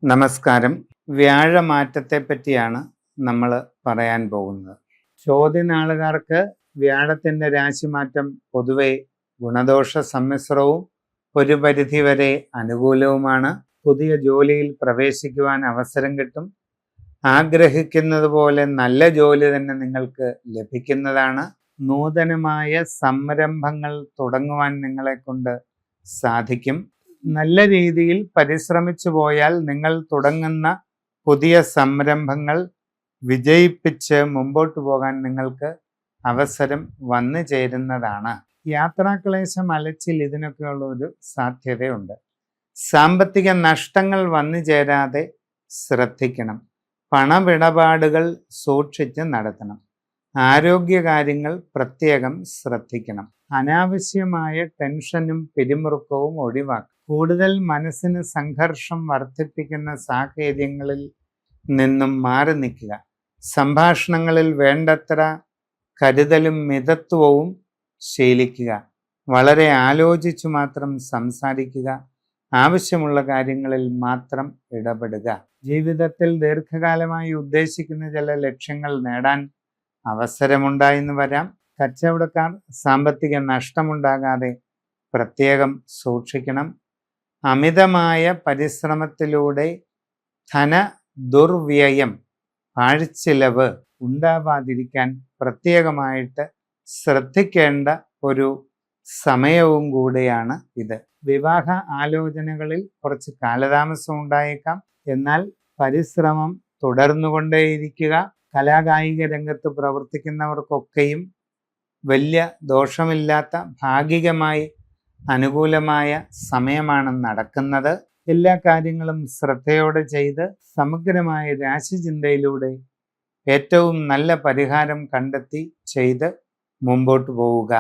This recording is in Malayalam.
നമസ്കാരം. വ്യാഴമാറ്റത്തെ പറ്റിയാണ് നമ്മൾ പറയാൻ പോകുന്നത്. ചോദ്യനാളുകാർക്ക് വ്യാഴത്തിൻ്റെ രാശിമാറ്റം പൊതുവെ ഗുണദോഷ സമ്മിശ്രവും ഒരു പരിധിവരെ അനുകൂലവുമാണ്. പുതിയ ജോലിയിൽ പ്രവേശിക്കുവാൻ അവസരം കിട്ടും. ആഗ്രഹിക്കുന്നത് പോലെ നല്ല ജോലി തന്നെ നിങ്ങൾക്ക് ലഭിക്കുന്നതാണ്. നൂതനമായ സംരംഭങ്ങൾ തുടങ്ങുവാൻ നിങ്ങളെ കൊണ്ട് സാധിക്കും. നല്ല രീതിയിൽ പരിശ്രമിച്ചു പോയാൽ നിങ്ങൾ തുടങ്ങുന്ന പുതിയ സംരംഭങ്ങൾ വിജയിപ്പിച്ച് മുമ്പോട്ട് പോകാൻ നിങ്ങൾക്ക് അവസരം വന്നു ചേരുന്നതാണ്. യാത്രാക്ലേശം, അലച്ചിൽ ഇതിനൊക്കെയുള്ള ഒരു സാധ്യതയുണ്ട്. സാമ്പത്തിക നഷ്ടങ്ങൾ വന്നു ചേരാതെ ശ്രദ്ധിക്കണം. പണമിടപാടുകൾ സൂക്ഷിച്ച് നടത്തണം. ആരോഗ്യകാര്യങ്ങൾ പ്രത്യേകം ശ്രദ്ധിക്കണം. അനാവശ്യമായ ടെൻഷനും പിരിമുറുക്കവും ഒഴിവാക്കുക. കൂടുതൽ മനസ്സിന് സംഘർഷം വർദ്ധിപ്പിക്കുന്ന സാഹചര്യങ്ങളിൽ നിന്നും മാറി നിൽക്കുക. സംഭാഷണങ്ങളിൽ വേണ്ടത്ര കരുതലും മിതത്വവും ശീലിക്കുക. വളരെ ആലോചിച്ചു മാത്രം സംസാരിക്കുക. ആവശ്യമുള്ള കാര്യങ്ങളിൽ മാത്രം ഇടപെടുക. ജീവിതത്തിൽ ദീർഘകാലമായി ഉദ്ദേശിക്കുന്ന ചില ലക്ഷ്യങ്ങൾ നേടാൻ അവസരമുണ്ടായെന്ന് വരാം. കച്ചവടക്കാർ സാമ്പത്തിക നഷ്ടമുണ്ടാകാതെ പ്രത്യേകം സൂക്ഷിക്കണം. അമിതമായ പരിശ്രമത്തിലൂടെ ധന ദുർവ്യയം, പാഴ്ചിലവ് ഉണ്ടാവാതിരിക്കാൻ പ്രത്യേകമായിട്ട് ശ്രദ്ധിക്കേണ്ട ഒരു സമയവും കൂടെയാണ് ഇത്. വിവാഹ ആലോചനകളിൽ കുറച്ച് കാലതാമസം ഉണ്ടായേക്കാം. എന്നാൽ പരിശ്രമം തുടർന്നുകൊണ്ടേയിരിക്കുക. കലാകായിക രംഗത്ത് പ്രവർത്തിക്കുന്നവർക്കൊക്കെയും വലിയ ദോഷമില്ലാത്ത ഭാഗികമായി അനുകൂലമായ സമയമാണ് നടക്കുന്നത്. എല്ലാ കാര്യങ്ങളും ശ്രദ്ധയോടെ ചെയ്ത് സമഗ്രമായ രാശിചിന്തയിലൂടെ ഏറ്റവും നല്ല പരിഹാരം കണ്ടെത്തി ചെയ്ത് മുമ്പോട്ട് പോവുക.